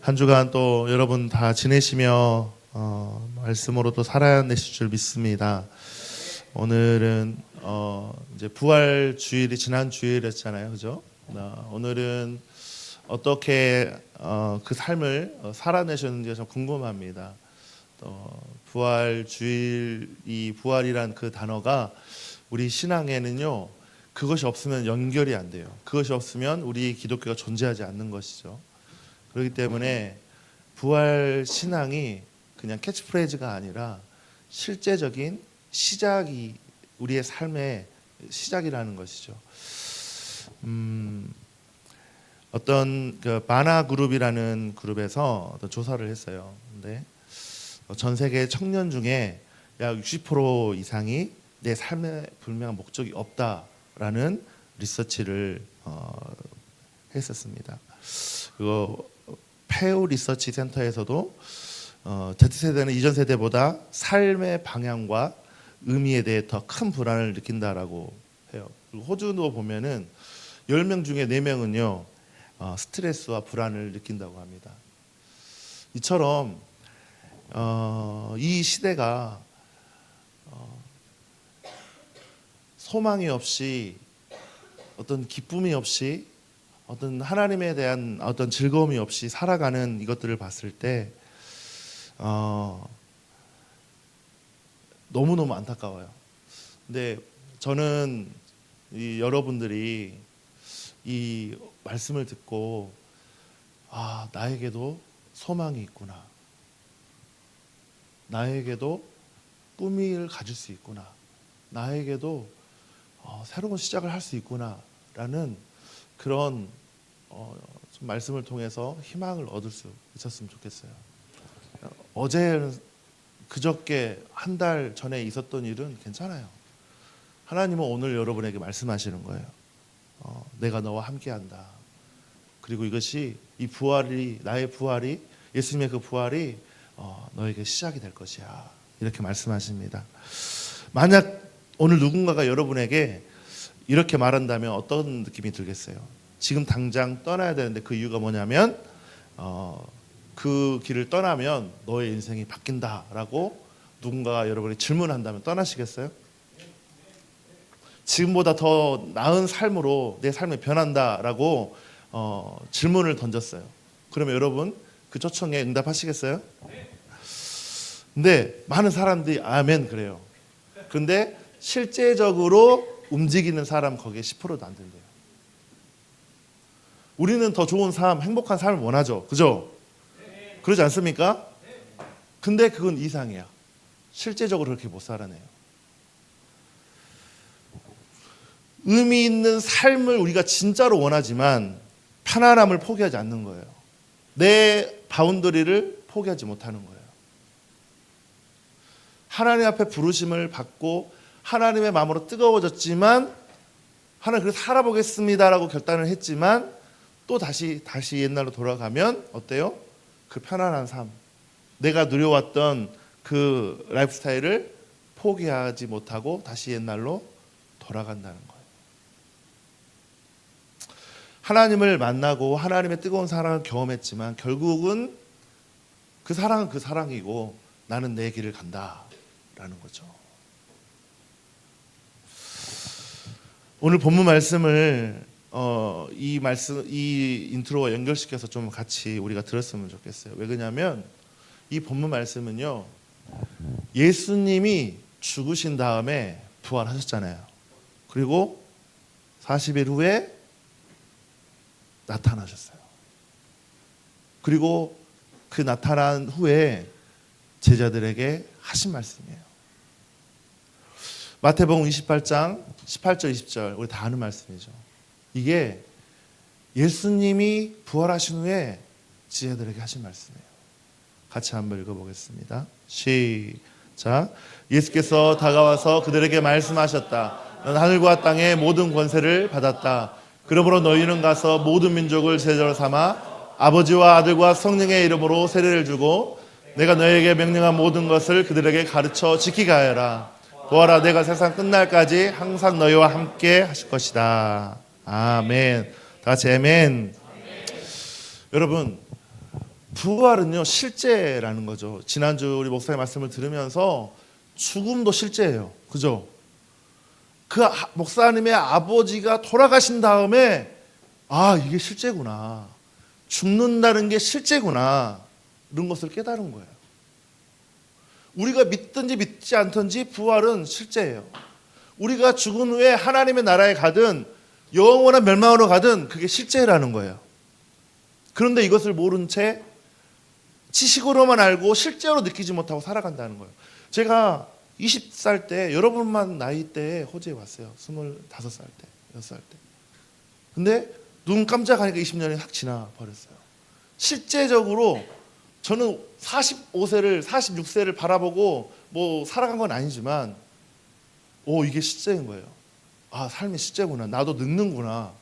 한 주간 또 여러분 다 지내시며 말씀으로 또 살아내실 줄 믿습니다. 오늘은 이제 부활 주일이 지난 주일이었잖아요, 그죠? 오늘은 어떻게 그 삶을 살아내셨는지가 좀 궁금합니다. 부활 주일, 이 부활이란 그 단어가 우리 신앙에는요, 그것이 없으면 연결이 안 돼요. 그것이 없으면 우리 기독교가 존재하지 않는 것이죠. 그렇기 때문에 부활 신앙이 그냥 캐치프레이즈가 아니라 실제적인 시작이 우리의 삶의 시작이라는 것이죠. 어떤 그 바나 그룹이라는 그룹에서 어떤 조사를 했어요. 근데 전 세계 청년 중에 약 60% 이상이 내 삶에 분명한 목적이 없다라는 리서치를 했었습니다. 그거 페우 리서치 센터에서도 Z세대는 이전 세대보다 삶의 방향과 의미에 대해 더 큰 불안을 느낀다라고 해요. 그리고 호주도 보면은 10명 중에 4명은요 스트레스와 불안을 느낀다고 합니다. 이처럼 이 시대가 소망이 없이, 어떤 기쁨이 없이, 어떤 하나님에 대한 어떤 즐거움이 없이 살아가는 이것들을 봤을 때 너무너무 안타까워요. 근데 저는 여러분들이 이 말씀을 듣고 나에게도 소망이 있구나, 나에게도 꿈을 가질 수 있구나, 나에게도 새로운 시작을 할 수 있구나 라는 그런 좀 말씀을 통해서 희망을 얻을 수 있었으면 좋겠어요. 어제는, 그저께, 한 달 전에 있었던 일은 괜찮아요. 하나님은 오늘 여러분에게 말씀하시는 거예요. 내가 너와 함께한다. 그리고 이것이, 이 부활이, 나의 부활이, 예수님의 그 부활이 너에게 시작이 될 것이야, 이렇게 말씀하십니다. 만약 오늘 누군가가 여러분에게 이렇게 말한다면 어떤 느낌이 들겠어요? 지금 당장 떠나야 되는데 그 이유가 뭐냐면 그 길을 떠나면 너의 인생이 바뀐다라고 누군가가 여러분이 질문한다면 떠나시겠어요? 지금보다 더 나은 삶으로 내 삶이 변한다라고 질문을 던졌어요. 그러면 여러분 그 초청에 응답하시겠어요? 근데 많은 사람들이 아멘 그래요. 그런데 실제적으로 움직이는 사람 거기에 10%도 안 된대요. 우리는 더 좋은 삶, 행복한 삶을 원하죠, 그죠? 그러지 않습니까? 근데 그건 이상이야. 실제적으로 그렇게 못 살아내요. 의미 있는 삶을 우리가 진짜로 원하지만 편안함을 포기하지 않는 거예요. 내 바운더리를 포기하지 못하는 거예요. 하나님 앞에 부르심을 받고 하나님의 마음으로 뜨거워졌지만, 하나님 그래서 살아보겠습니다라고 결단을 했지만 또 다시 옛날로 돌아가면 어때요? 그 편안한 삶, 내가 누려왔던 그 라이프 스타일을 포기하지 못하고 다시 옛날로 돌아간다는 거예요. 하나님을 만나고 하나님의 뜨거운 사랑을 경험했지만 결국은 그 사랑은 그 사랑이고 나는 내 길을 간다라는 거죠. 오늘 본문 말씀을 이 인트로와 연결시켜서 좀 같이 우리가 들었으면 좋겠어요. 왜 그러냐면 이 본문 말씀은요, 예수님이 죽으신 다음에 부활하셨잖아요. 그리고 40일 후에 나타나셨어요. 그리고 그 나타난 후에 제자들에게 하신 말씀이에요. 마태복음 28장 18절 20절 우리 다 아는 말씀이죠. 이게 예수님이 부활하신 후에 제자들에게 하신 말씀이에요. 같이 한번 읽어보겠습니다. 시작. 예수께서 다가와서 그들에게 말씀하셨다. 넌 하늘과 땅의 모든 권세를 받았다. 그러므로 너희는 가서 모든 민족을 제자로 삼아 아버지와 아들과 성령의 이름으로 세례를 주고 내가 너희에게 명령한 모든 것을 그들에게 가르쳐 지키게 하여라. 보아라, 내가 세상 끝날까지 항상 너희와 함께 하실 것이다. 아멘. 다 같이 아멘. 여러분, 부활은요 실제라는 거죠. 지난주 우리 목사의 말씀을 들으면서 죽음도 실제예요. 그죠? 그 목사님의 아버지가 돌아가신 다음에 이게 실제구나. 죽는다는 게 실제구나. 이런 것을 깨달은 거예요. 우리가 믿든지 믿지 않든지 부활은 실제예요. 우리가 죽은 후에 하나님의 나라에 가든 영원한 멸망으로 가든 그게 실제라는 거예요. 그런데 이것을 모른 채 지식으로만 알고 실제로 느끼지 못하고 살아간다는 거예요. 제가 20살 때, 여러분만 나이 때에 호주에 왔어요. 25살 때, 6살 때. 근데 눈 깜짝하니까 20년이 확 지나 버렸어요. 실제적으로 저는 45세를 46세를 바라보고 뭐 살아간 건 아니지만 이게 실제인 거예요. 삶이 실제구나. 나도 늙는구나.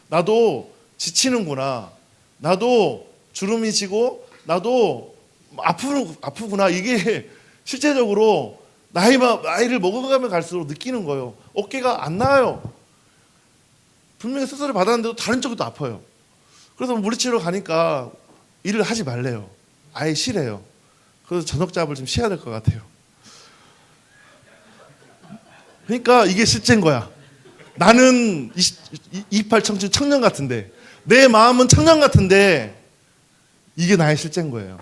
나도 지치는구나. 나도 주름이 지고 나도 아프구나. 이게 실제적으로 나이를 먹어가면 갈수록 느끼는 거예요. 어깨가 안 나아요. 분명히 수술을 받았는데도 다른 쪽이 또 아파요. 그래서 물리치료 가니까 일을 하지 말래요. 아예 싫어요. 그래서 저녁잡을 좀 쉬어야 될 것 같아요. 그러니까 이게 실제인 거야. 나는 28 청년 같은데, 내 마음은 청년 같은데 이게 나의 실제인 거예요.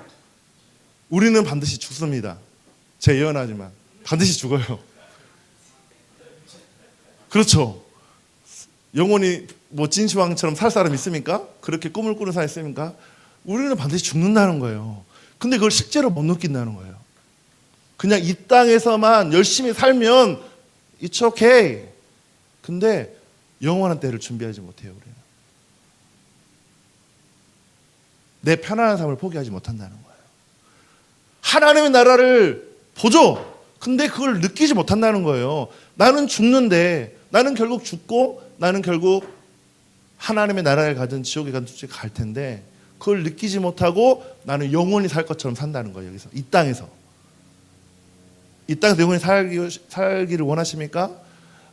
우리는 반드시 죽습니다. 제 예언하지만 반드시 죽어요. 그렇죠. 영원히 뭐 진시황처럼 살 사람 있습니까? 그렇게 꿈을 꾸는 사람 있습니까? 우리는 반드시 죽는다는 거예요. 근데 그걸 실제로 못 느낀다는 거예요. 그냥 이 땅에서만 열심히 살면 it's okay. 근데 영원한 때를 준비하지 못해요. 우리는. 내 편안한 삶을 포기하지 못한다는 거예요. 하나님의 나라를 보죠. 근데 그걸 느끼지 못한다는 거예요. 나는 죽는데, 나는 결국 죽고, 나는 결국 하나님의 나라에 가든 지옥에 가든 갈 텐데 그걸 느끼지 못하고 나는 영원히 살 것처럼 산다는 거예요. 여기서 이 땅에서 영원히 살기를 원하십니까?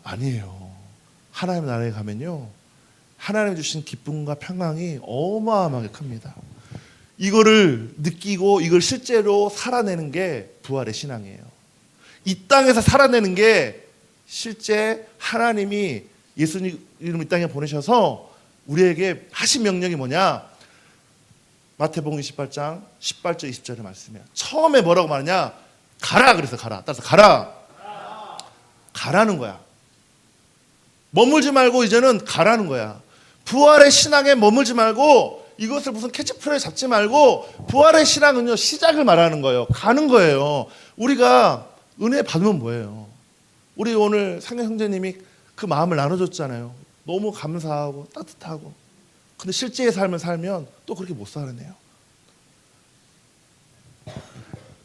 아니에요. 하나님의 나라에 가면요, 하나님 주신 기쁨과 평강이 어마어마하게 큽니다. 이거를 느끼고 이걸 실제로 살아내는 게 부활의 신앙이에요. 이 땅에서 살아내는 게 실제 하나님이 예수님을 이 땅에 보내셔서 우리에게 하신 명령이 뭐냐? 마태복음 28장 18절 20절의 말씀이에요. 처음에 뭐라고 말하냐? 가라. 그래서 가라. 따라서 가라. 가라는 거야. 머물지 말고 이제는 가라는 거야. 부활의 신앙에 머물지 말고 이것을 무슨 캐치프레이즈 잡지 말고 부활의 신앙은요, 시작을 말하는 거예요. 가는 거예요. 우리가 은혜 받으면 뭐예요? 우리 오늘 상현 형제님이 그 마음을 나눠줬잖아요. 너무 감사하고 따뜻하고. 근데 실제의 삶을 살면 또 그렇게 못 살아내요.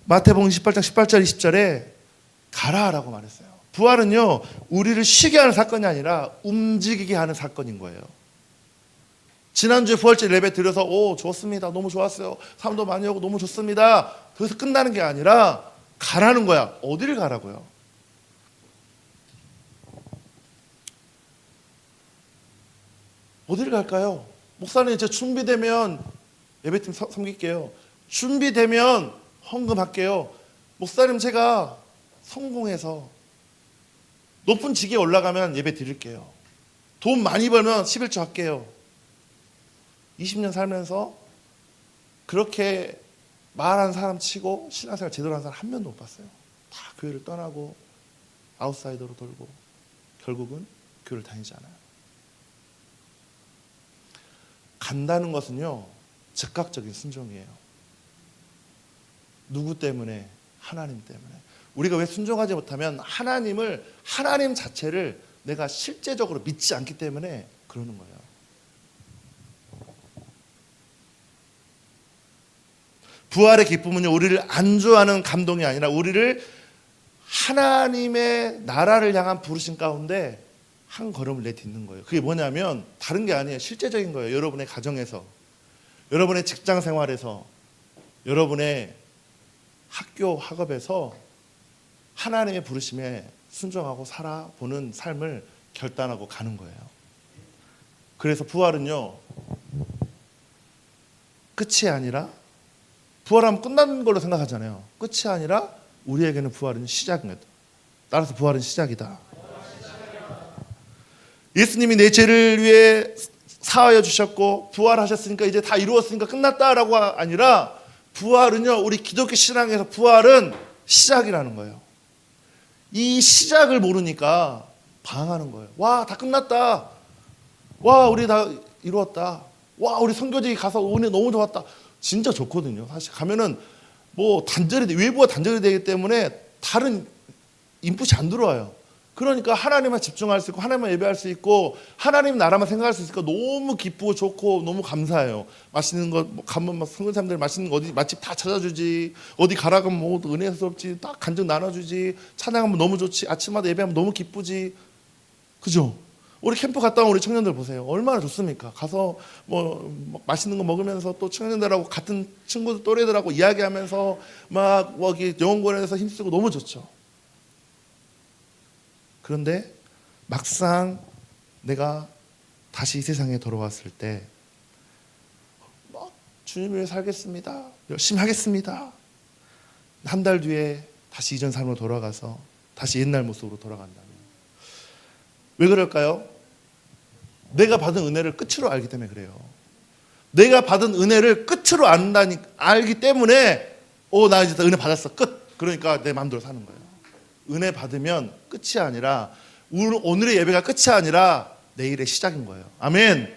마태복음 18장 18절 20절에 가라라고 말했어요. 부활은요, 우리를 쉬게 하는 사건이 아니라 움직이게 하는 사건인 거예요. 지난주에 부활절 예배 드려서 좋습니다. 너무 좋았어요. 사람도 많이 오고 너무 좋습니다. 거기서 끝나는 게 아니라 가라는 거야. 어디를 가라고요? 어디를 갈까요? 목사님 이제 준비되면 예배팀 섬길게요. 준비되면 헌금할게요. 목사님 제가 성공해서 높은 직위에 올라가면 예배 드릴게요. 돈 많이 벌면 11조 할게요. 20년 살면서 그렇게 말한 사람 치고 신앙생활 제대로 한 사람 한 명도 못 봤어요. 다 교회를 떠나고 아웃사이더로 돌고 결국은 교회를 다니지 않아요. 간다는 것은요, 즉각적인 순종이에요. 누구 때문에? 하나님 때문에. 우리가 왜 순종하지 못하면 하나님 자체를 내가 실제적으로 믿지 않기 때문에 그러는 거예요. 부활의 기쁨은요, 우리를 안주하는 감동이 아니라 우리를 하나님의 나라를 향한 부르심 가운데 한 걸음을 내딛는 거예요. 그게 뭐냐면 다른 게 아니에요. 실제적인 거예요. 여러분의 가정에서, 여러분의 직장 생활에서, 여러분의 학교 학업에서 하나님의 부르심에 순종하고 살아보는 삶을 결단하고 가는 거예요. 그래서 부활은요, 끝이 아니라 부활하면 끝난 걸로 생각하잖아요. 끝이 아니라 우리에게는 부활은 시작입니다. 따라서 부활은 시작이다. 예수님이 내 죄를 위해 사하여 주셨고 부활하셨으니까 이제 다 이루었으니까 끝났다라고 아니라 부활은요, 우리 기독교 신앙에서 부활은 시작이라는 거예요. 이 시작을 모르니까 방황하는 거예요. 와, 다 끝났다. 와, 우리 다 이루었다. 와, 우리 선교지 가서 오늘 너무 좋았다. 진짜 좋거든요. 사실 가면은 뭐 외부가 단절이 되기 때문에 다른 인풋이 안 들어와요. 그러니까 하나님만 집중할 수 있고 하나님만 예배할 수 있고 하나님 나라만 생각할 수 있으니까 너무 기쁘고 좋고 너무 감사해요. 맛있는 거 가면 막 성근 사람들 맛있는 거 어디 맛집 다 찾아주지, 어디 가라 가면 뭐 은혜스럽지, 딱 간증 나눠주지, 찬양하면 너무 좋지, 아침마다 예배하면 너무 기쁘지, 그죠? 우리 캠프 갔다 온 우리 청년들 보세요. 얼마나 좋습니까? 가서 뭐 맛있는 거 먹으면서 또 청년들하고 같은 친구들 또래들하고 이야기하면서 막 여기 영원권에서 힘쓰고 너무 좋죠. 그런데 막상 내가 다시 이 세상에 돌아왔을 때 주님을 위해 살겠습니다. 열심히 하겠습니다. 한 달 뒤에 다시 이전 삶으로 돌아가서 다시 옛날 모습으로 돌아간다면 왜 그럴까요? 내가 받은 은혜를 끝으로 알기 때문에 그래요. 내가 받은 은혜를 끝으로 알기 때문에 나 이제 은혜 받았어. 끝. 그러니까 내 마음대로 사는 거예요. 은혜 받으면 끝이 아니라 오늘의 예배가 끝이 아니라 내일의 시작인 거예요. 아멘.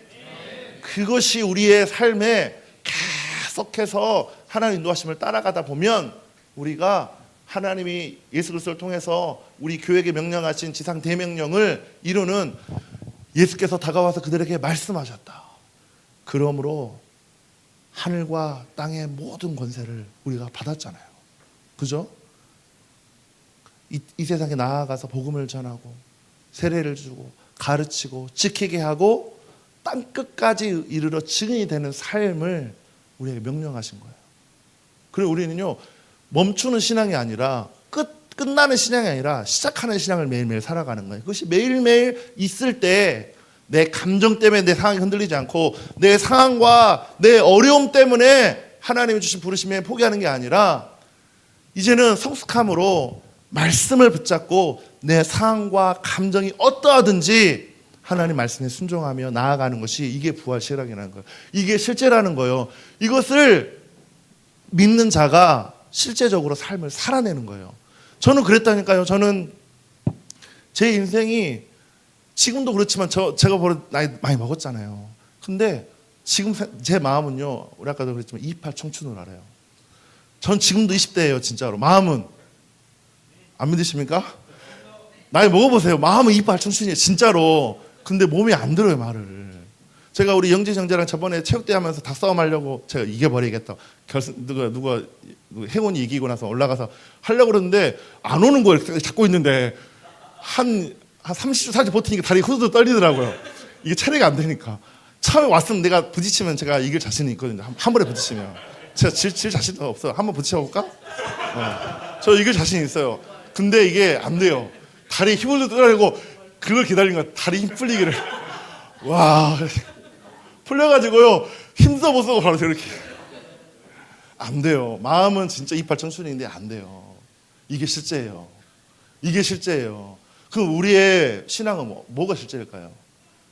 그것이 우리의 삶에 계속해서 하나님 인도하심을 따라가다 보면 우리가 하나님이 예수 그리스도를 통해서 우리 교회에게 명령하신 지상 대명령을 이루는 예수께서 다가와서 그들에게 말씀하셨다. 그러므로 하늘과 땅의 모든 권세를 우리가 받았잖아요. 그죠? 이 세상에 나아가서 복음을 전하고 세례를 주고 가르치고 지키게 하고 땅끝까지 이르러 증인이 되는 삶을 우리에게 명령하신 거예요. 그리고 우리는요, 멈추는 신앙이 아니라 끝나는 신앙이 아니라 시작하는 신앙을 매일매일 살아가는 거예요. 그것이 매일매일 있을 때 내 감정 때문에 내 상황이 흔들리지 않고 내 상황과 내 어려움 때문에 하나님이 주신 부르심에 포기하는 게 아니라 이제는 성숙함으로 말씀을 붙잡고 내 상황과 감정이 어떠하든지 하나님 말씀에 순종하며 나아가는 것이 이게 부활 신앙이라는 거예요. 이게 실제라는 거예요. 이것을 믿는 자가 실제적으로 삶을 살아내는 거예요. 저는 그랬다니까요. 저는 제 인생이 지금도 그렇지만 제가 벌써 나이 많이 먹었잖아요. 근데 지금 제 마음은요, 우리 아까도 그랬지만 28 청춘을 알아요. 전 지금도 20대예요. 진짜로. 마음은 안 믿으십니까? 나이 먹어보세요. 마음은 28 청춘이에요. 진짜로. 근데 몸이 안 들어요, 말을. 제가 우리 영재 형제랑 저번에 체육대회 하면서 닭싸움 하려고 제가 이겨버리겠다. 누가 행운이 이기고 나서 올라가서 하려고 그러는데 안 오는 거예요. 잡고 있는데 한 30초 40초 버티니까 다리 후두둑 떨리더라고요. 이게 체력이 안 되니까. 처음에 왔으면 내가 부딪히면 제가 이길 자신이 있거든요. 한 번에 부딪히면. 제가 질 자신도 없어요. 한번 부딪혀볼까? 저 이길 자신 있어요. 근데 이게 안 돼요. 다리 힘을 떨리고 그걸 기다리는 거야. 다리 힘 풀리기를. 와, 풀려가지고요. 힘써보고 바로 저렇게. 안 돼요. 마음은 진짜 이빨 청춘인데 안 돼요. 이게 실제예요. 이게 실제예요. 그럼 우리의 신앙은 뭐가 실제일까요?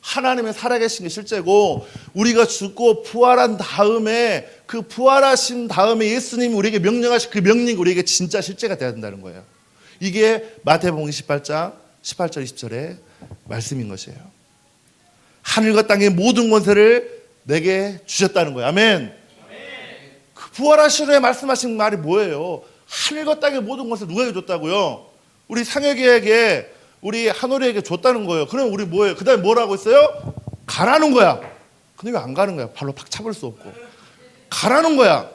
하나님의 살아계신 게 실제고 우리가 죽고 부활한 다음에 그 부활하신 다음에 예수님이 우리에게 명령하신 그 명령이 우리에게 진짜 실제가 되어야 된다는 거예요. 이게 마태복음 18장 18절 20절의 말씀인 것이에요. 하늘과 땅의 모든 권세를 내게 주셨다는 거예요. 아멘. 그 부활하신 후에 말씀하신 말이 뭐예요? 하늘과 땅의 모든 권세를 누가 줬다고요? 우리 상혁이에게 우리 한올이에게 줬다는 거예요. 그럼 우리 뭐예요? 그 다음에 뭐라고 했어요? 가라는 거야. 근데 왜 안 가는 거야? 발로 팍 차볼 수 없고. 가라는 거야.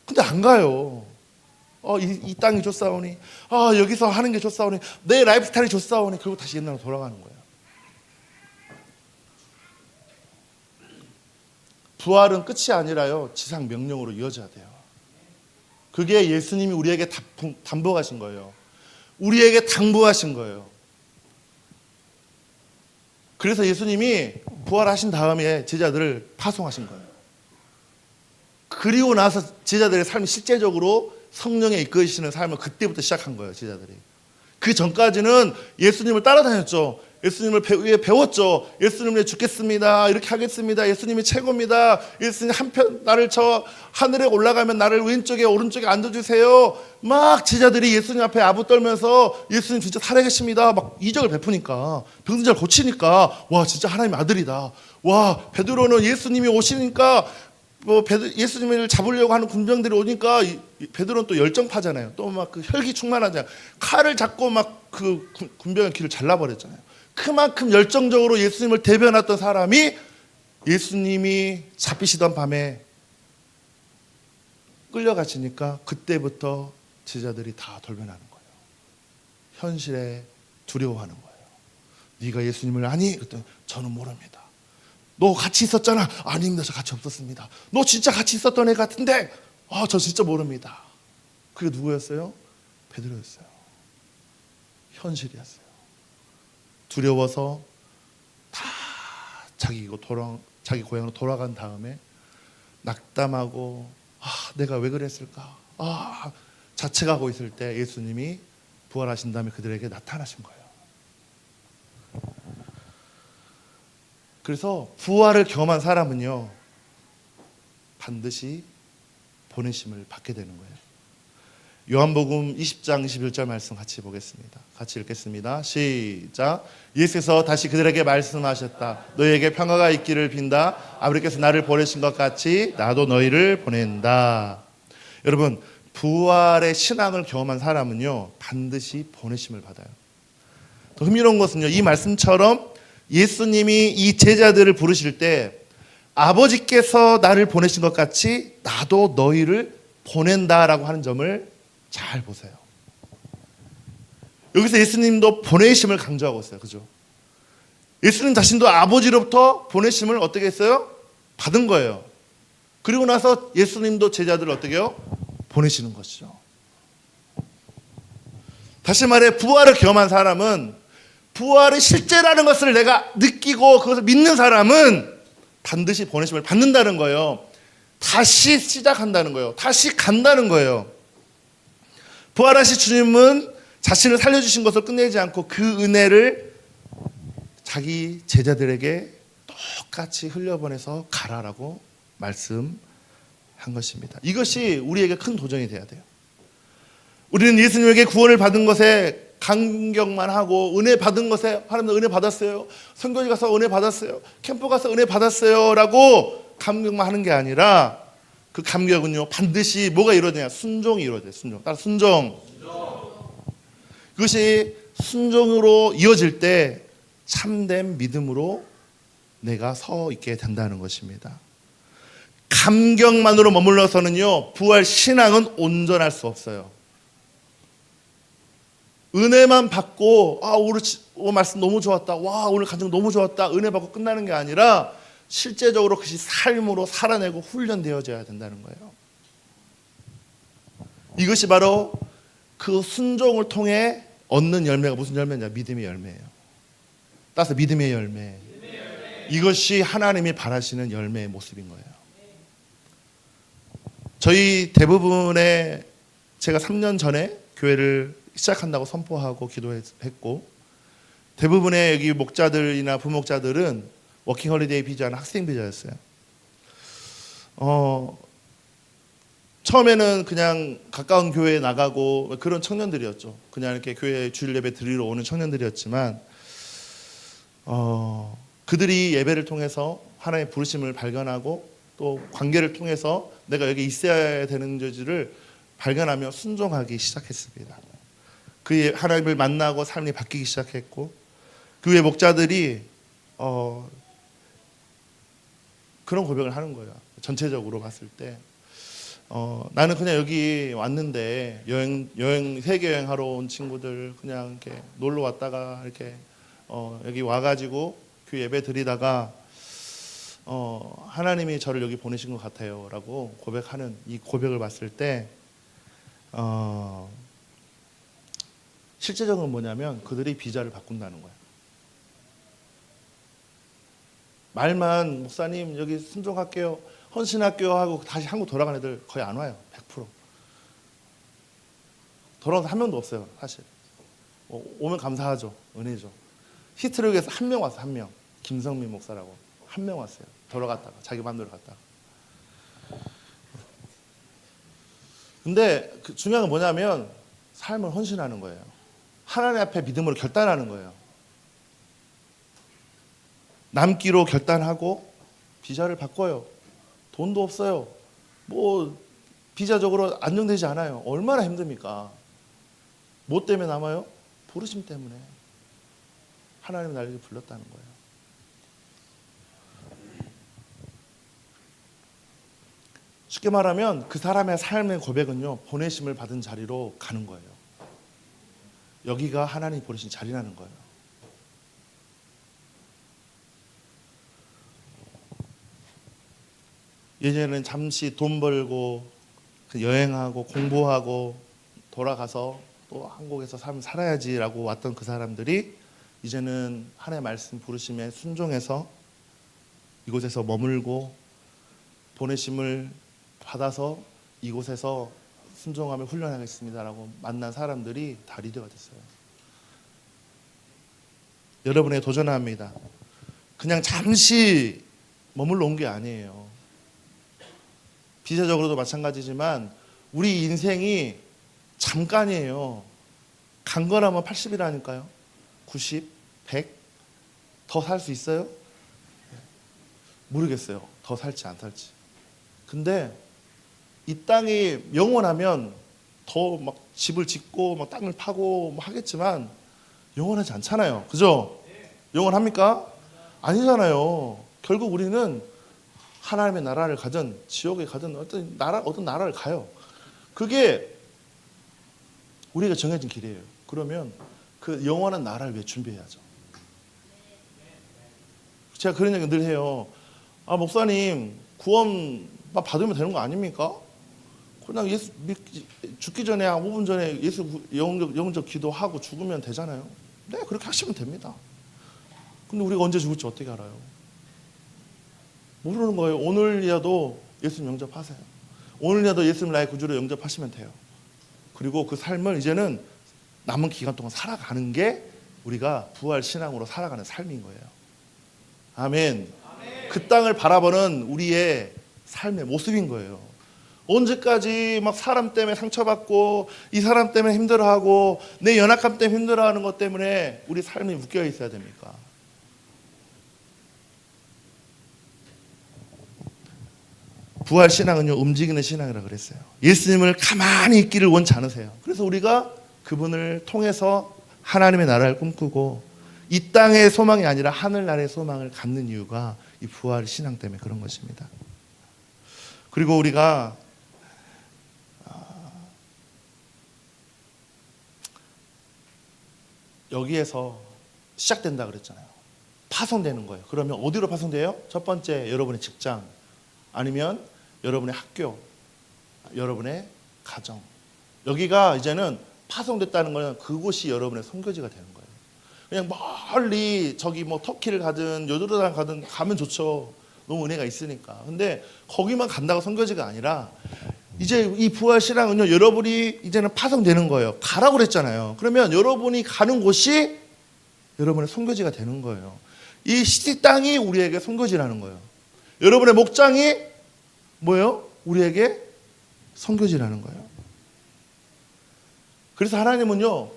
근데 안 가요. 이 땅이 좋사오니, 여기서 하는 게 좋사오니, 내 라이프 스타일이 좋사오니, 그리고 다시 옛날로 돌아가는 거예요. 부활은 끝이 아니라요, 지상 명령으로 이어져야 돼요. 그게 예수님이 우리에게 담보하신 거예요. 우리에게 당부하신 거예요. 그래서 예수님이 부활하신 다음에 제자들을 파송하신 거예요. 그리고 나서 제자들의 삶이 실제적으로 성령에 이끌리시는 삶을 그때부터 시작한 거예요. 제자들이. 그 전까지는 예수님을 따라다녔죠. 예수님을 배웠죠. 예수님 왜 죽겠습니다. 이렇게 하겠습니다. 예수님이 최고입니다. 예수님 한편 나를 저 하늘에 올라가면 나를 왼쪽에 오른쪽에 앉아주세요. 막 제자들이 예수님 앞에 아부 떨면서 예수님 진짜 살아계십니다. 막 이적을 베푸니까 병든 자를 고치니까 와 진짜 하나님의 아들이다. 와 베드로는 예수님이 오시니까 예수님을 잡으려고 하는 군병들이 오니까 베드로는 또 열정파잖아요. 또 막 그 혈기 충만하잖아요. 칼을 잡고 막 그 군병의 귀를 잘라버렸잖아요. 그만큼 열정적으로 예수님을 대변했던 사람이 예수님이 잡히시던 밤에 끌려가시니까 그때부터 제자들이 다 돌변하는 거예요. 현실에 두려워하는 거예요. 네가 예수님을 아니? 그랬더니 저는 모릅니다. 너 같이 있었잖아. 아닙니다. 저 같이 없었습니다. 너 진짜 같이 있었던 애 같은데 저 진짜 모릅니다. 그게 누구였어요? 베드로였어요. 현실이었어요. 두려워서 다 자기 고향으로 돌아간 다음에 낙담하고 내가 왜 그랬을까? 자책하고 있을 때 예수님이 부활하신 다음에 그들에게 나타나신 거예요. 그래서 부활을 경험한 사람은요 반드시 보내심을 받게 되는 거예요. 요한복음 20장 21절 말씀 같이 보겠습니다. 같이 읽겠습니다. 시작. 예수께서 다시 그들에게 말씀하셨다. 너희에게 평화가 있기를 빈다. 아버지께서 나를 보내신 것 같이 나도 너희를 보낸다. 여러분 부활의 신앙을 경험한 사람은요 반드시 보내심을 받아요. 더 흥미로운 것은요 이 말씀처럼 예수님이 이 제자들을 부르실 때 아버지께서 나를 보내신 것 같이 나도 너희를 보낸다라고 하는 점을 잘 보세요. 여기서 예수님도 보내심을 강조하고 있어요. 그죠? 예수님 자신도 아버지로부터 보내심을 어떻게 했어요? 받은 거예요. 그리고 나서 예수님도 제자들을 어떻게 해요? 보내시는 것이죠. 다시 말해 부활을 경험한 사람은 부활의 실제라는 것을 내가 느끼고 그것을 믿는 사람은 반드시 보내심을 받는다는 거예요. 다시 시작한다는 거예요. 다시 간다는 거예요. 부활하신 주님은 자신을 살려주신 것을 끝내지 않고 그 은혜를 자기 제자들에게 똑같이 흘려보내서 가라라고 말씀한 것입니다. 이것이 우리에게 큰 도전이 돼야 돼요. 우리는 예수님에게 구원을 받은 것에 감격만 하고 은혜 받은 것에 하나님 은혜 받았어요. 선교지 가서 은혜 받았어요. 캠프 가서 은혜 받았어요 라고 감격만 하는 게 아니라 그 감격은요 반드시 뭐가 이루어지냐? 순종이 이루어져요. 따라 순종. 그것이 순종으로 이어질 때 참된 믿음으로 내가 서 있게 된다는 것입니다. 감격만으로 머물러서는요 부활 신앙은 온전할 수 없어요. 은혜만 받고 오늘 말씀 너무 좋았다. 와 오늘 간증 너무 좋았다. 은혜 받고 끝나는 게 아니라 실제적으로 그것이 삶으로 살아내고 훈련되어져야 된다는 거예요. 이것이 바로 그 순종을 통해 얻는 열매가 무슨 열매냐? 믿음의 열매예요. 따라서 믿음의 열매. 이것이 하나님이 바라시는 열매의 모습인 거예요. 저희 대부분의 제가 3년 전에 교회를 시작한다고 선포하고 기도했고 대부분의 여기 목자들이나 부목자들은 워킹홀리데이 비자나 학생 비자였어요. 처음에는 그냥 가까운 교회에 나가고 그런 청년들이었죠. 그냥 이렇게 교회 주일 예배 드리러 오는 청년들이었지만 그들이 예배를 통해서 하나님의 부르심을 발견하고 또 관계를 통해서 내가 여기 있어야 되는 저지를 발견하며 순종하기 시작했습니다. 그 하나님을 만나고 삶이 바뀌기 시작했고 교회 목자들이 그런 고백을 하는 거예요. 전체적으로 봤을 때 나는 그냥 여기 왔는데 여행 세계 여행하러 온 친구들 그냥 이렇게 놀러 왔다가 이렇게 여기 와가지고 교회 예배 드리다가 하나님이 저를 여기 보내신 것 같아요라고 고백하는 이 고백을 봤을 때 실제적으로 뭐냐면 그들이 비자를 바꾼다는 거예요. 말만 목사님 여기 순종할게요. 헌신학교하고 다시 한국 돌아간 애들 거의 안 와요. 100%. 돌아온 한 명도 없어요. 사실. 오면 감사하죠. 은혜죠. 히스토리에서 한 명 왔어요. 한 명. 김성민 목사라고. 한 명 왔어요. 돌아갔다가. 자기 맘대로 갔다가. 근데 중요한 건 뭐냐면 삶을 헌신하는 거예요. 하나님 앞에 믿음으로 결단하는 거예요. 남기로 결단하고 비자를 바꿔요. 돈도 없어요. 뭐 비자적으로 안정되지 않아요. 얼마나 힘듭니까? 뭐 때문에 남아요? 부르심 때문에. 하나님이 나를 불렀다는 거예요. 쉽게 말하면 그 사람의 삶의 고백은요, 보내심을 받은 자리로 가는 거예요. 여기가 하나님이 보내신 자리라는 거예요. 예전에는 잠시 돈 벌고 여행하고 공부하고 돌아가서 또 한국에서 삶을 살아야지라고 왔던 그 사람들이 이제는 하나님의 말씀 부르심에 순종해서 이곳에서 머물고 보내심을 받아서 이곳에서 순종하며 훈련하겠습니다라고 만난 사람들이 다 리더가 됐어요. 여러분에게 도전합니다. 그냥 잠시 머물러 온 게 아니에요. 비자적으로도 마찬가지지만 우리 인생이 잠깐이에요. 강건하면 80이라니까요. 90, 100? 더 살 수 있어요? 모르겠어요. 더 살지 안 살지. 근데 이 땅이 영원하면 더 막 집을 짓고 막 땅을 파고 뭐 하겠지만 영원하지 않잖아요. 그죠? 영원합니까? 아니잖아요. 결국 우리는 하나님의 나라를 가든 지옥에 가든 어떤 나라를 가요. 그게 우리가 정해진 길이에요. 그러면 그 영원한 나라를 위해 준비해야죠. 제가 그런 얘기 늘 해요. 목사님 구원 받으면 되는 거 아닙니까? 그냥 예수 죽기 전에 한 5분 전에 예수 영접 기도하고 죽으면 되잖아요. 네, 그렇게 하시면 됩니다. 근데 우리가 언제 죽을지 어떻게 알아요? 모르는 거예요. 오늘이라도 예수님 영접하세요. 오늘이라도 예수님 나의 구주로 영접하시면 돼요. 그리고 그 삶을 이제는 남은 기간 동안 살아가는 게 우리가 부활 신앙으로 살아가는 삶인 거예요. 아멘. 그 땅을 바라보는 우리의 삶의 모습인 거예요. 언제까지 막 사람 때문에 상처받고 이 사람 때문에 힘들어하고 내 연약함 때문에 힘들어하는 것 때문에 우리 삶이 묶여 있어야 됩니까? 부활 신앙은요, 움직이는 신앙이라고 그랬어요. 예수님을 가만히 있기를 원치 않으세요. 그래서 우리가 그분을 통해서 하나님의 나라를 꿈꾸고 이 땅의 소망이 아니라 하늘나라의 소망을 갖는 이유가 이 부활 신앙 때문에 그런 것입니다. 그리고 우리가 여기에서 시작된다 그랬잖아요. 파송되는 거예요. 그러면 어디로 파송돼요? 첫 번째, 여러분의 직장, 아니면 여러분의 학교, 여러분의 가정. 여기가 이제는 파송됐다는 거는 그곳이 여러분의 선교지가 되는 거예요. 그냥 멀리 저기 뭐 터키를 가든 요르단 가든 가면 좋죠. 너무 은혜가 있으니까. 근데 거기만 간다고 선교지가 아니라 이제 이 부활 신앙은요, 여러분이 이제는 파송되는 거예요. 가라고 그랬잖아요. 그러면 여러분이 가는 곳이 여러분의 선교지가 되는 거예요. 이 시티 땅이 우리에게 선교지라는 거예요. 여러분의 목장이 뭐예요? 우리에게 선교지라는 거예요. 그래서 하나님은요,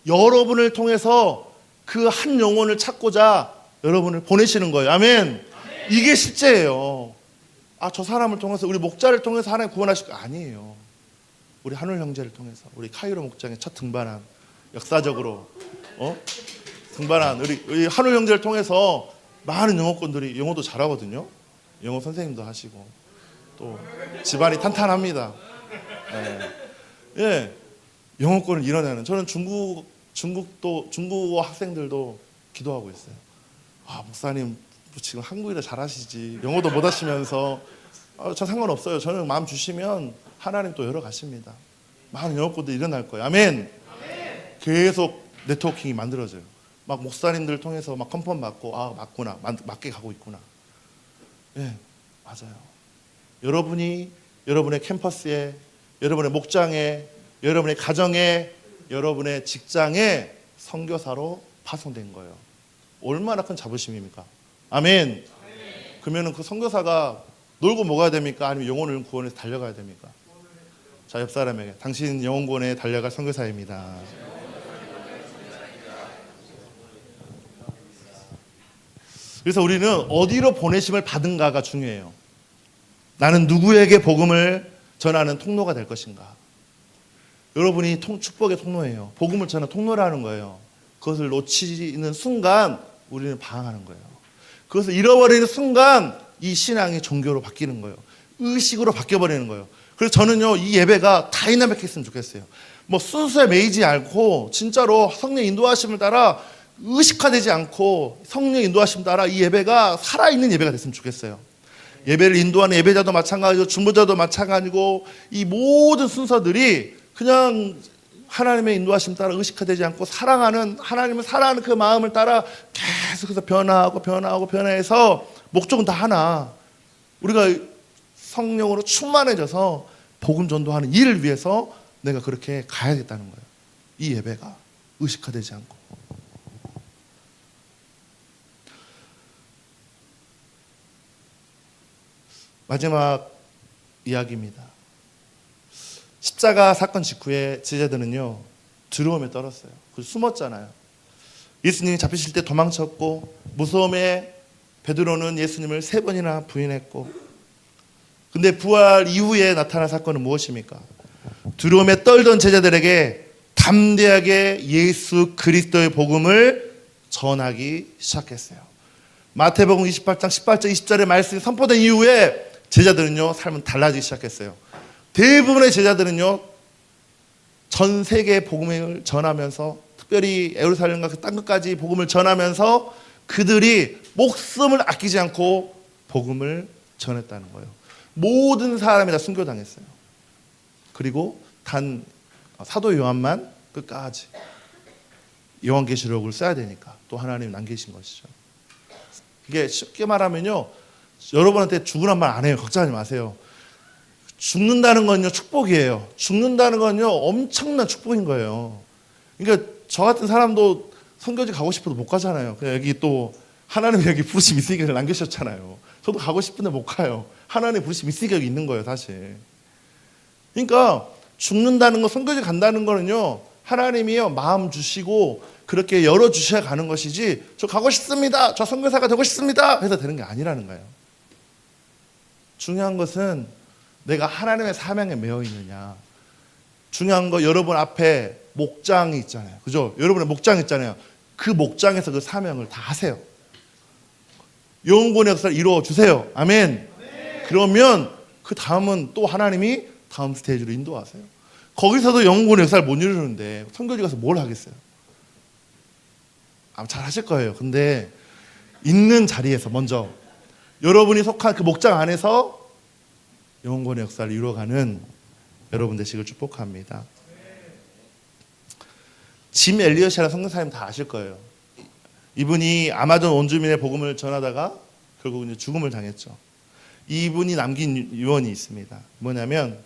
여러분을 통해서 그 한 영혼을 찾고자 여러분을 보내시는 거예요. 아멘. 이게 실제예요. 저 사람을 통해서, 우리 목자를 통해서 하나님 구원하실 거 아니에요. 우리 한울 형제를 통해서, 우리 카이로 목장의 첫 등반한, 역사적으로 등반한 우리 한울 형제를 통해서 많은 영어권들이 영어도 잘하거든요. 영어 선생님도 하시고 또 집안이 탄탄합니다. 예, 영어권을 이뤄내는. 저는 중국어 학생들도 기도하고 있어요. 목사님 지금 한국어를 잘하시지 영어도 못 하시면서 전 상관없어요. 저는 마음 주시면 하나님 또 열어가십니다. 많은 영어권도 일어날 거예요. 아멘. 계속 네트워킹이 만들어져요. 막 목사님들 통해서 막 컨펌 받고 맞구나, 맞게 가고 있구나. 예, 맞아요. 여러분이 여러분의 캠퍼스에, 여러분의 목장에, 여러분의 가정에, 여러분의 직장에 선교사로 파송된 거예요. 얼마나 큰 자부심입니까? 아멘. 그러면 그 선교사가 놀고 먹어야 됩니까? 아니면 영혼을 구원해서 달려가야 됩니까? 자, 옆 사람에게 당신 영혼 구원에 달려갈 선교사입니다. 그래서 우리는 어디로 보내심을 받은가가 중요해요. 나는 누구에게 복음을 전하는 통로가 될 것인가? 여러분이 축복의 통로예요. 복음을 전하는 통로라는 거예요. 그것을 놓치는 순간 우리는 방황하는 거예요. 그것을 잃어버리는 순간 이 신앙이 종교로 바뀌는 거예요. 의식으로 바뀌어버리는 거예요. 그래서 저는요, 이 예배가 다이나믹했으면 좋겠어요. 뭐 순수에 매이지 않고 진짜로 성령 인도하심을 따라 의식화되지 않고 성령 인도하심 따라 이 예배가 살아있는 예배가 됐으면 좋겠어요. 예배를 인도하는 예배자도 마찬가지고 중보자도 마찬가지고 이 모든 순서들이 그냥 하나님의 인도하심 따라 의식화되지 않고 사랑하는, 하나님을 사랑하는 그 마음을 따라 계속해서 변화해서 목적은 다 하나. 우리가 성령으로 충만해져서 복음 전도하는 일을 위해서 내가 그렇게 가야겠다는 거예요. 이 예배가 의식화되지 않고. 마지막 이야기입니다. 십자가 사건 직후에 제자들은요, 두려움에 떨었어요. 그래서 숨었잖아요. 예수님이 잡히실 때 도망쳤고, 무서움에 베드로는 예수님을 3번이나 부인했고, 근데 부활 이후에 나타난 사건은 무엇입니까? 두려움에 떨던 제자들에게 담대하게 예수 그리스도의 복음을 전하기 시작했어요. 마태복음 28장 18절 20절의 말씀이 선포된 이후에 제자들은요, 삶은 달라지기 시작했어요. 대부분의 제자들은요, 전 세계에 복음을 전하면서, 특별히 예루살렘과 그 땅 끝까지 복음을 전하면서 그들이 목숨을 아끼지 않고 복음을 전했다는 거예요. 모든 사람이 다 순교당했어요. 그리고 단 사도 요한만 끝까지 요한계시록을 써야 되니까 또 하나님이 남기신 것이죠. 이게 쉽게 말하면요, 여러분한테 죽으란 말 안 해요. 걱정하지 마세요. 죽는다는 건요, 축복이에요. 죽는다는 건요, 엄청난 축복인 거예요. 그러니까 저 같은 사람도 선교지 가고 싶어도 못 가잖아요. 그냥 여기 또 하나님이 여기 부르심 있으니까 남기셨잖아요. 저도 가고 싶은데 못 가요. 하나님의 부르심 있으니까 여기 있는 거예요, 사실. 그러니까 죽는다는 거, 선교지 간다는 거는요, 하나님이요, 마음 주시고 그렇게 열어주셔야 가는 것이지, 저 가고 싶습니다, 저 선교사가 되고 싶습니다 해서 되는 게 아니라는 거예요. 중요한 것은 내가 하나님의 사명에 매여 있느냐. 중요한 거, 여러분 앞에 목장이 있잖아요. 그죠? 여러분의 목장 있잖아요. 그 목장에서 그 사명을 다 하세요. 영혼의 역사를 이루어 주세요. 아멘. 그러면 그 다음은 또 하나님이 다음 스테이지로 인도하세요. 거기서도 영혼의 역사를 못 이루는데 선교지 가서 뭘 하겠어요? 아마 잘 하실 거예요. 근데 있는 자리에서 먼저 여러분이 속한 그 목장 안에서 영혼의 역사를 이루어가는 여러분 되시길 축복합니다. 짐 엘리엇이라는 선교사님 다 아실 거예요. 이분이 아마존 원주민의 복음을 전하다가 결국 이제 죽음을 당했죠. 이분이 남긴 유언이 있습니다. 뭐냐면,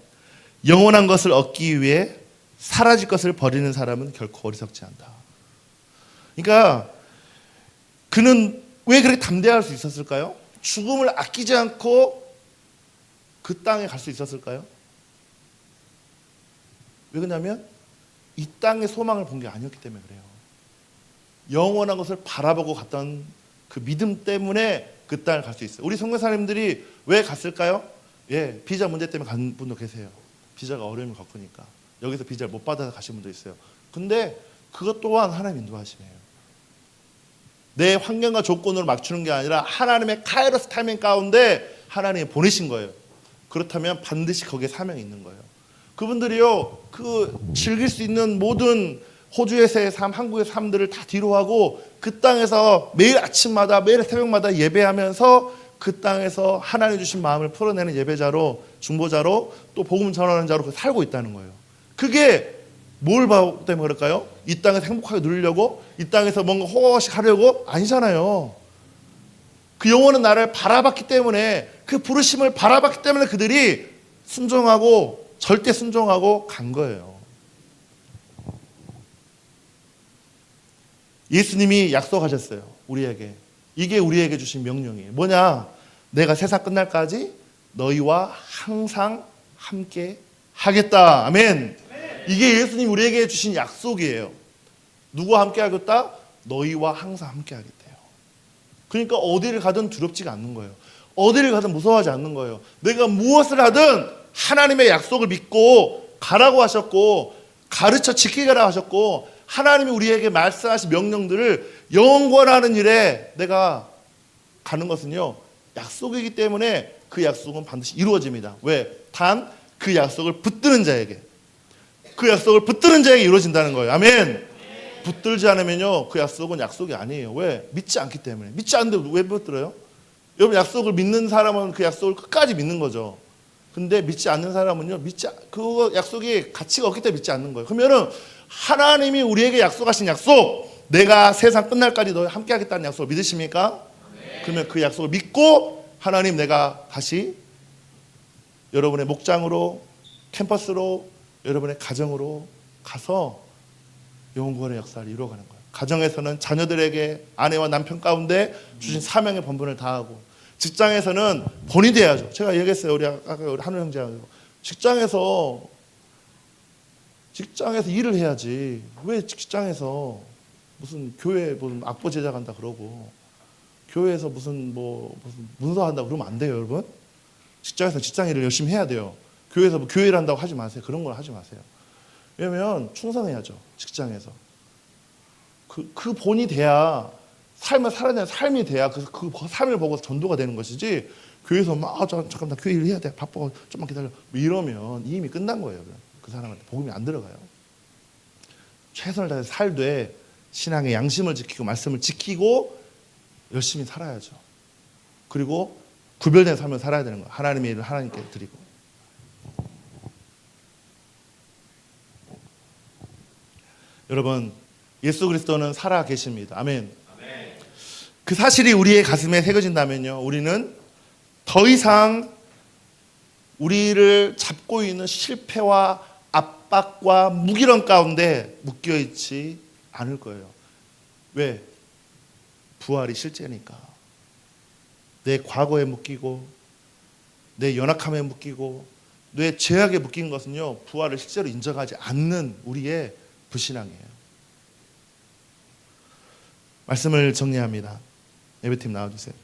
영원한 것을 얻기 위해 사라질 것을 버리는 사람은 결코 어리석지 않다. 그러니까 그는 왜 그렇게 담대할 수 있었을까요? 죽음을 아끼지 않고 그 땅에 갈 수 있었을까요? 왜 그러냐면 이 땅의 소망을 본 게 아니었기 때문에 그래요. 영원한 것을 바라보고 갔던 그 믿음 때문에 그 땅을 갈 수 있어요. 우리 선교사님들이 왜 갔을까요? 예, 비자 문제 때문에 간 분도 계세요. 비자가 어려움을 겪으니까. 여기서 비자를 못 받아서 가신 분도 있어요. 근데 그것 또한 하나님 인도하심이에요. 내 환경과 조건으로 맞추는 게 아니라 하나님의 카이로스 타이밍 가운데 하나님이 보내신 거예요. 그렇다면 반드시 거기에 사명이 있는 거예요. 그분들이요, 그 즐길 수 있는 모든 호주에서의 삶, 한국의 삶들을 다 뒤로하고 그 땅에서 매일 아침마다, 매일 새벽마다 예배하면서 그 땅에서 하나님 주신 마음을 풀어내는 예배자로, 중보자로, 또 복음 전하는 자로 살고 있다는 거예요. 그게 뭘 때문에 그럴까요? 이 땅에서 행복하게 누리려고? 이 땅에서 뭔가 호가호식 하려고? 아니잖아요. 그 영혼은 나를 바라봤기 때문에, 그 부르심을 바라봤기 때문에 그들이 순종하고, 절대 순종하고 간 거예요. 예수님이 약속하셨어요. 우리에게. 이게 우리에게 주신 명령이에요. 뭐냐? 내가 세상 끝날까지 너희와 항상 함께 하겠다. 아멘. 이게 예수님 우리에게 주신 약속이에요. 누구와 함께 하겠다? 너희와 항상 함께 하겠대요. 그러니까 어디를 가든 두렵지가 않는 거예요. 어디를 가든 무서워하지 않는 거예요. 내가 무엇을 하든 하나님의 약속을 믿고 가라고 하셨고, 가르쳐 지키라고 하셨고, 하나님이 우리에게 말씀하신 명령들을 영원하는 일에 내가 가는 것은요, 약속이기 때문에 그 약속은 반드시 이루어집니다. 왜? 단 그 약속을 붙드는 자에게, 그 약속을 붙드는 자에게 이루어진다는 거예요. 아멘. 붙들지 않으면요, 그 약속은 약속이 아니에요. 왜? 믿지 않기 때문에. 믿지 않는데 왜 붙들어요? 여러분, 약속을 믿는 사람은 그 약속을 끝까지 믿는 거죠. 근데 믿지 않는 사람은요, 그 약속이 가치가 없기 때문에 믿지 않는 거예요. 그러면은 하나님이 우리에게 약속하신 약속, 내가 세상 끝날까지 너희 함께 하겠다는 약속을 믿으십니까? 네. 그러면 그 약속을 믿고, 하나님, 내가 다시 여러분의 목장으로, 캠퍼스로, 여러분의 가정으로 가서 영원의 역사를 이루어가는 거예요. 가정에서는 자녀들에게, 아내와 남편 가운데 주신 사명의 본분을 다하고, 직장에서는 본이 돼야죠. 제가 얘기했어요. 아까 우리 한우 형제하고, 직장에서 일을 해야지. 왜 직장에서 무슨 교회 무슨 악보 제작한다 그러고, 교회에서 무슨 문서한다 그러면 안 돼요, 여러분. 직장에서 직장 일을 열심히 해야 돼요. 교회에서 교회 일 한다고 하지 마세요. 그런 걸 하지 마세요. 왜냐면 충성해야죠, 직장에서. 그 본이 돼야 삶을 살아야 되는 삶이 돼야 그 삶을 보고 전도가 되는 것이지, 교회에서 막 잠깐 나 교회 일 해야 돼, 바빠, 좀만 기다려, 이러면 이미 끝난 거예요. 그 사람한테 복음이 안 들어가요. 최선을 다해서 살되 신앙의 양심을 지키고 말씀을 지키고 열심히 살아야죠. 그리고 구별된 삶을 살아야 되는 거예요. 하나님의 일을 하나님께 드리고. 여러분, 예수 그리스도는 살아 계십니다. 아멘. 그 사실이 우리의 가슴에 새겨진다면요, 우리는 더 이상 우리를 잡고 있는 실패와 압박과 무기력 가운데 묶여있지 않을 거예요. 왜? 부활이 실제니까. 내 과거에 묶이고, 내 연약함에 묶이고, 내 죄악에 묶인 것은요, 부활을 실제로 인정하지 않는 우리의 불신앙이에요. 말씀을 정리합니다. 예배팀 나와주세요.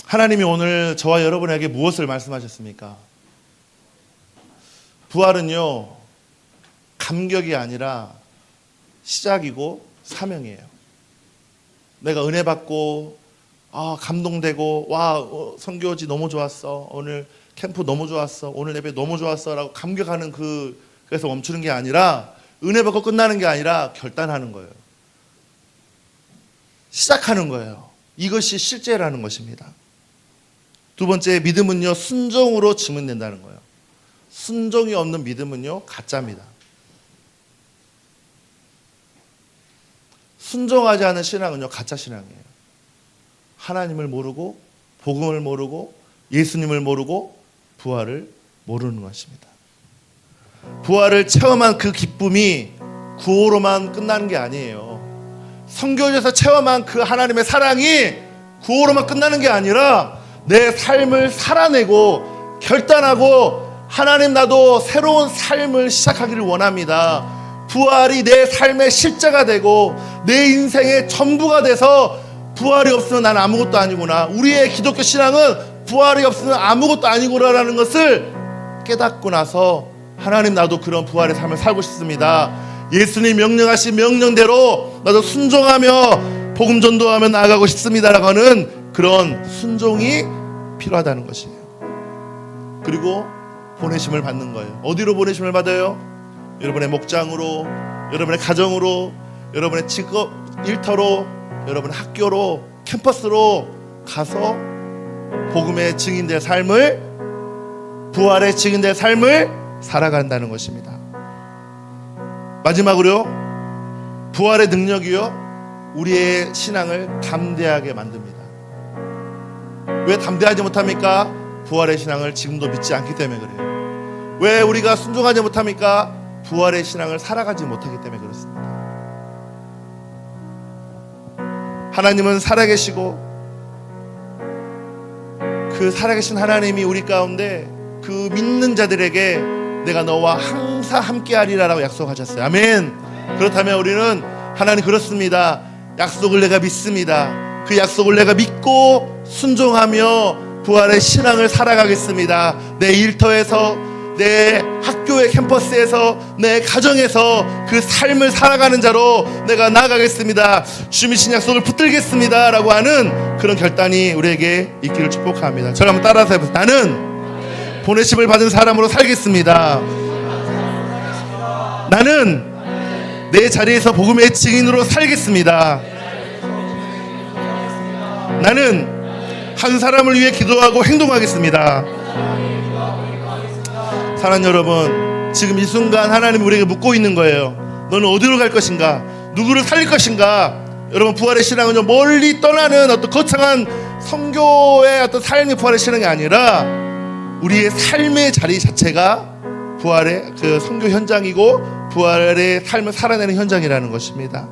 하나님이 오늘 저와 여러분에게 무엇을 말씀하셨습니까? 부활은요, 감격이 아니라 시작이고 사명이에요. 내가 은혜 받고, 감동되고, 선교지 너무 좋았어, 오늘 캠프 너무 좋았어, 오늘 예배 너무 좋았어 라고 감격하는 그래서 멈추는 게 아니라, 은혜 받고 끝나는 게 아니라 결단하는 거예요. 시작하는 거예요. 이것이 실제라는 것입니다. 두 번째, 믿음은요, 순종으로 증명된다는 거예요. 순종이 없는 믿음은요, 가짜입니다. 순종하지 않은 신앙은요, 가짜 신앙이에요. 하나님을 모르고, 복음을 모르고, 예수님을 모르고, 부활을 모르는 것입니다. 부활을 체험한 그 기쁨이 구호로만 끝나는 게 아니에요. 선교지에서 체험한 그 하나님의 사랑이 구호로만 끝나는 게 아니라, 내 삶을 살아내고 결단하고, 하나님, 나도 새로운 삶을 시작하기를 원합니다. 부활이 내 삶의 실제가 되고 내 인생의 전부가 돼서, 부활이 없으면 난 아무것도 아니구나, 우리의 기독교 신앙은 부활이 없으면 아무것도 아니구나라는 것을 깨닫고 나서, 하나님, 나도 그런 부활의 삶을 살고 싶습니다. 예수님 명령하신 명령대로 나도 순종하며 복음 전도하며 나아가고 싶습니다라고 하는 그런 순종이 필요하다는 것이에요. 그리고 보내심을 받는 거예요. 어디로 보내심을 받아요? 여러분의 목장으로, 여러분의 가정으로, 여러분의 직업 일터로, 여러분의 학교로, 캠퍼스로 가서 복음의 증인된 삶을, 부활의 증인된 삶을 살아간다는 것입니다. 마지막으로요, 부활의 능력이요, 우리의 신앙을 담대하게 만듭니다. 왜 담대하지 못합니까? 부활의 신앙을 지금도 믿지 않기 때문에 그래요. 왜 우리가 순종하지 못합니까? 부활의 신앙을 살아가지 못하기 때문에 그렇습니다. 하나님은 살아계시고 그 살아계신 하나님이 우리 가운데 그 믿는 자들에게 내가 너와 항상 함께하리라라고 약속하셨어요. 아멘. 그렇다면 우리는 하나님 그렇습니다. 약속을 내가 믿습니다. 그 약속을 내가 믿고 순종하며 부활의 신앙을 살아가겠습니다. 내 일터에서, 내 학교의 캠퍼스에서, 내 가정에서 그 삶을 살아가는 자로 내가 나아가겠습니다. 주미신 약속을 붙들겠습니다 라고 하는 그런 결단이 우리에게 있기를 축복합니다. 저를 한번 따라서 해보세요. 나는 보내심을 받은 사람으로 살겠습니다. 나는 내 자리에서 복음의 증인으로 살겠습니다. 나는 한 사람을 위해 기도하고 행동하겠습니다. 사랑하는 여러분, 지금 이 순간 하나님이 우리에게 묻고 있는 거예요. 너는 어디로 갈 것인가? 누구를 살릴 것인가? 여러분, 부활의 신앙은 멀리 떠나는 어떤 거창한 선교의 어떤 삶의 부활의 신앙이 아니라 우리의 삶의 자리 자체가 부활의 그 선교 현장이고 부활의 삶을 살아내는 현장이라는 것입니다.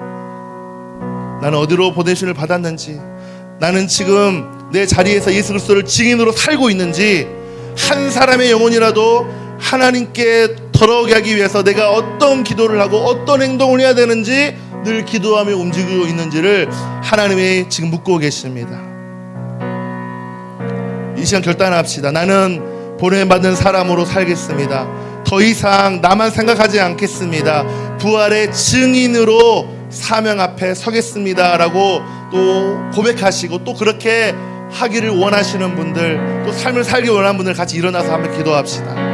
나는 어디로 보내심을 받았는지, 나는 지금 내 자리에서 예수 그리스도를 증인으로 살고 있는지, 한 사람의 영혼이라도 하나님께 돌아오게 하기 위해서 내가 어떤 기도를 하고 어떤 행동을 해야 되는지 늘 기도하며 움직이고 있는지를 하나님이 지금 묻고 계십니다. 이 시간 결단합시다. 나는 보냄받은 사람으로 살겠습니다. 더 이상 나만 생각하지 않겠습니다. 부활의 증인으로 사명 앞에 서겠습니다 라고 또 고백하시고, 또 그렇게 하기를 원하시는 분들, 또 삶을 살기 원하는 분들 같이 일어나서 한번 기도합시다.